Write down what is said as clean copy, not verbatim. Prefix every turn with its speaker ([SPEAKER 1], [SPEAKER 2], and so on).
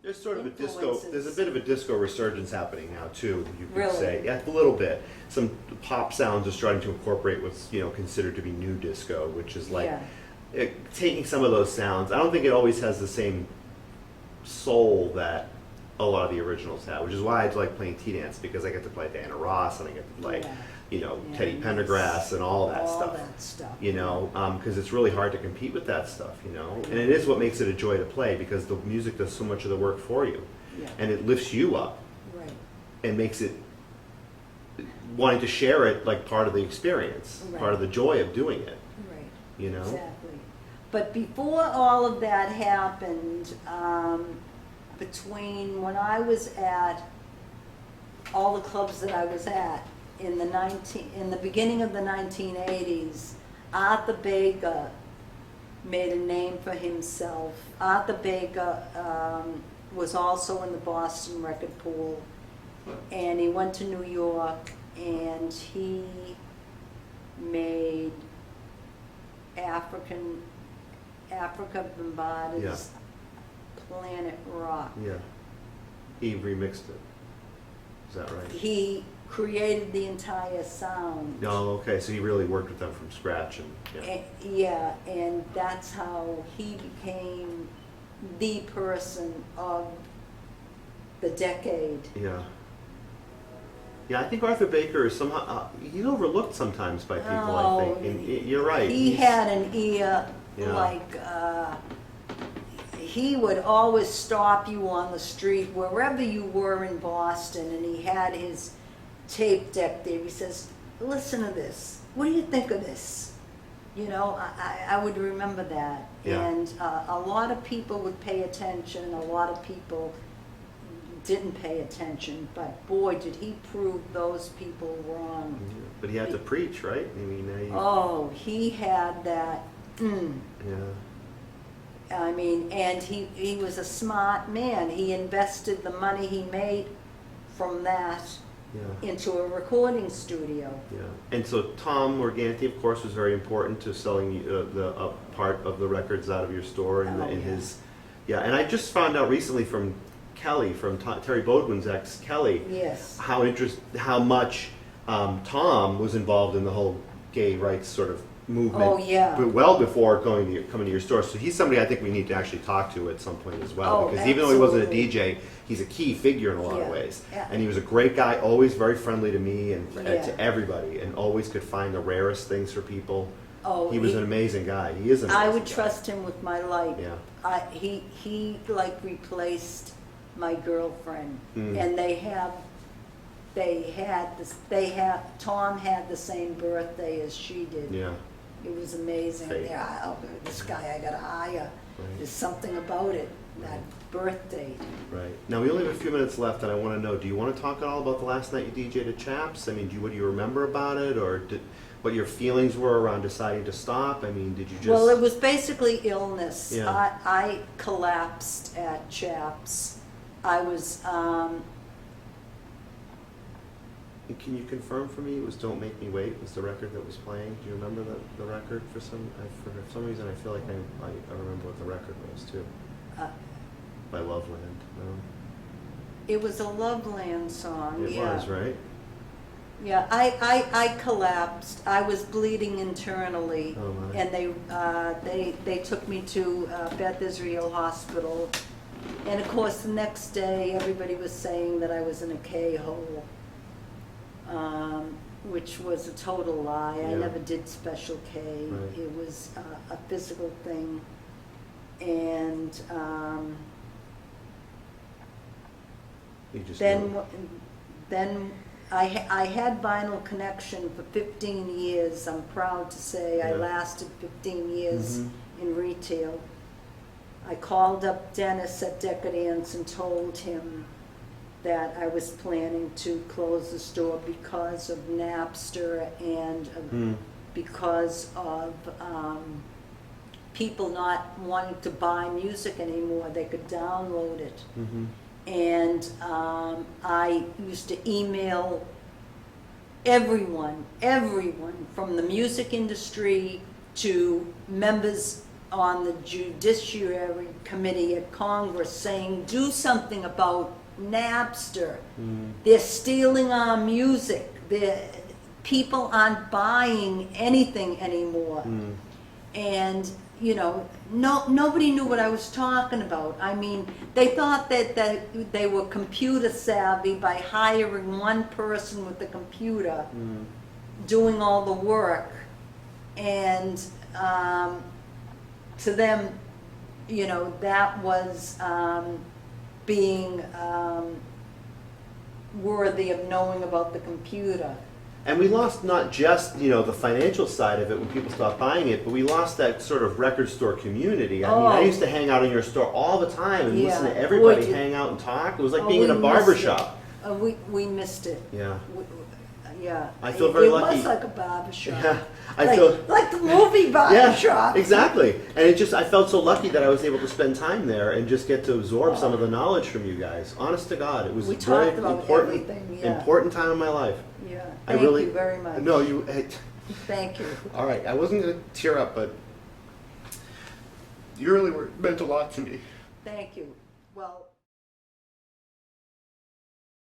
[SPEAKER 1] There's sort of a disco,
[SPEAKER 2] influences.
[SPEAKER 1] there's a bit of a disco resurgence happening now too, you could
[SPEAKER 2] Really?
[SPEAKER 1] say. Yeah, a little bit. Some pop sounds are starting to incorporate what's, considered to be new disco, which is like
[SPEAKER 2] Yeah.
[SPEAKER 1] taking some of those sounds. I don't think it always has the same soul that a lot of the originals have, which is why I like playing T-Dance, because I get to play Diana Ross and I get to play,
[SPEAKER 2] Yeah.
[SPEAKER 1] Teddy
[SPEAKER 2] Yeah,
[SPEAKER 1] Pendergrass and all that
[SPEAKER 2] all
[SPEAKER 1] stuff.
[SPEAKER 2] that stuff.
[SPEAKER 1] Because it's really hard to compete with that stuff, and it is what makes it a joy to play, because the music does so much of the work for you,
[SPEAKER 2] Yeah.
[SPEAKER 1] and it lifts you up
[SPEAKER 2] Right.
[SPEAKER 1] and makes it wanting to share it like part of the experience,
[SPEAKER 2] Right.
[SPEAKER 1] part of the joy of doing it,
[SPEAKER 2] Right.
[SPEAKER 1] you know?
[SPEAKER 2] Exactly. But before all of that happened, between when I was at all the clubs that I was at in the beginning of the 1980s, Arthur Baker made a name for himself. Arthur Baker was also in the Boston record pool, and he went to New York, and he made Africa Bombada's Planet Rock.
[SPEAKER 1] Yeah. He remixed it. Is that right?
[SPEAKER 2] He created the entire sound.
[SPEAKER 1] Oh, okay. So he really worked with them from scratch, and
[SPEAKER 2] And that's how he became the person of the decade.
[SPEAKER 1] yeah. Yeah, I think Arthur Baker is somehow he's overlooked sometimes by people. I think, and you're right.
[SPEAKER 2] He
[SPEAKER 1] He's-
[SPEAKER 2] had an ear
[SPEAKER 1] Yeah.
[SPEAKER 2] like he would always stop you on the street wherever you were in Boston, and he had his tape deck there. He says, "Listen to this. What do you think of this?" I would remember that.
[SPEAKER 1] Yeah.
[SPEAKER 2] And a lot of people would pay attention. A lot of people didn't pay attention. But boy, did he prove those people wrong.
[SPEAKER 1] But he had to preach, right? I mean,
[SPEAKER 2] Oh, he had that.
[SPEAKER 1] yeah.
[SPEAKER 2] I mean, and he was a smart man. He invested the money he made from that
[SPEAKER 1] Yeah.
[SPEAKER 2] into a recording studio.
[SPEAKER 1] Yeah, and so Tom Morganti, of course, was very important to selling the part of the records out of your store and
[SPEAKER 2] Oh,
[SPEAKER 1] in
[SPEAKER 2] yeah.
[SPEAKER 1] his, and I just found out recently from Kelly, from Terry Bodwin's ex Kelly,
[SPEAKER 2] Yes.
[SPEAKER 1] how much Tom was involved in the whole gay rights sort of movement.
[SPEAKER 2] Oh, yeah.
[SPEAKER 1] But well before coming to your store. So he's somebody I think we need to actually talk to at some point as well,
[SPEAKER 2] Oh,
[SPEAKER 1] because even though he wasn't a
[SPEAKER 2] absolutely.
[SPEAKER 1] DJ, he's a key figure in a lot of
[SPEAKER 2] Yeah.
[SPEAKER 1] ways.
[SPEAKER 2] Yeah.
[SPEAKER 1] And he was a great guy, always very friendly to me and
[SPEAKER 2] Yeah.
[SPEAKER 1] to everybody, and always could find the rarest things for people.
[SPEAKER 2] Oh,
[SPEAKER 1] He was an amazing guy. He is an amazing
[SPEAKER 2] I would
[SPEAKER 1] guy.
[SPEAKER 2] trust him with my life.
[SPEAKER 1] Yeah.
[SPEAKER 2] He like replaced my girlfriend,
[SPEAKER 1] Mm.
[SPEAKER 2] and Tom had the same birthday as she did.
[SPEAKER 1] Yeah.
[SPEAKER 2] It was amazing.
[SPEAKER 1] Fate.
[SPEAKER 2] Yeah, this guy I gotta hire.
[SPEAKER 1] Right.
[SPEAKER 2] There's something about it, that birth date.
[SPEAKER 1] Right. Now we only have a few minutes left, and I want to know: do you want to talk at all about the last night you DJ'd at Chaps? I mean, what do you remember about it, or what your feelings were around deciding to stop? I mean, did you just?
[SPEAKER 2] Well, it was basically illness.
[SPEAKER 1] Yeah.
[SPEAKER 2] I collapsed at Chaps. I was,
[SPEAKER 1] Can you confirm for me it was "Don't Make Me Wait" was the record that was playing? Do you remember the record? For some reason, I feel like I remember what the record was too.
[SPEAKER 2] uh,
[SPEAKER 1] By Loveland. No?
[SPEAKER 2] it was a Loveland song.
[SPEAKER 1] It
[SPEAKER 2] Yeah.
[SPEAKER 1] was, right?
[SPEAKER 2] Yeah, I collapsed. I was bleeding internally,
[SPEAKER 1] Oh, my.
[SPEAKER 2] and they took me to Beth Israel Hospital, and of course the next day everybody was saying that I was in a K-hole, which was a total lie. I
[SPEAKER 1] Yeah.
[SPEAKER 2] never did Special K.
[SPEAKER 1] Right.
[SPEAKER 2] It was a physical thing, and
[SPEAKER 1] You just
[SPEAKER 2] then
[SPEAKER 1] knew.
[SPEAKER 2] then I had Vinyl Connection for 15 years. I'm proud to say I
[SPEAKER 1] Yeah.
[SPEAKER 2] lasted 15 years
[SPEAKER 1] Mhm.
[SPEAKER 2] in retail. I called up Dennis at Decadence and told him that I was planning to close the store because of Napster and
[SPEAKER 1] Hmm.
[SPEAKER 2] because of people not wanting to buy music anymore. They could download it.
[SPEAKER 1] Mhm.
[SPEAKER 2] And I used to email everyone from the music industry to members on the Judiciary Committee at Congress saying, do something about Napster. They're stealing our music. People aren't buying anything anymore. And, you know, nobody knew what I was talking about. I mean, they thought that they were computer savvy by hiring one person with the computer doing all the work. And to them, you know, that was being worthy of knowing about the computer.
[SPEAKER 1] And we lost not just, you know, the financial side of it when people stopped buying it, but we lost that sort of record store community. I mean, I used to hang out in your store all the time and listen to everybody hang out and talk. It was like being in a barber shop.
[SPEAKER 2] We missed it.
[SPEAKER 1] Yeah.
[SPEAKER 2] Yeah.
[SPEAKER 1] I feel very lucky.
[SPEAKER 2] It was like a barber shop.
[SPEAKER 1] Yeah.
[SPEAKER 2] Like the movie barber shop.
[SPEAKER 1] Exactly. And I felt so lucky that I was able to spend time there and just get to absorb some of the knowledge from you guys. Honest to God, it was a very important time in my life.
[SPEAKER 2] Yeah.
[SPEAKER 1] Thank
[SPEAKER 2] you very much.
[SPEAKER 1] No, you.
[SPEAKER 2] Thank you.
[SPEAKER 1] All right, I wasn't going to tear up, but you really meant a lot to me.
[SPEAKER 2] Thank you. Well.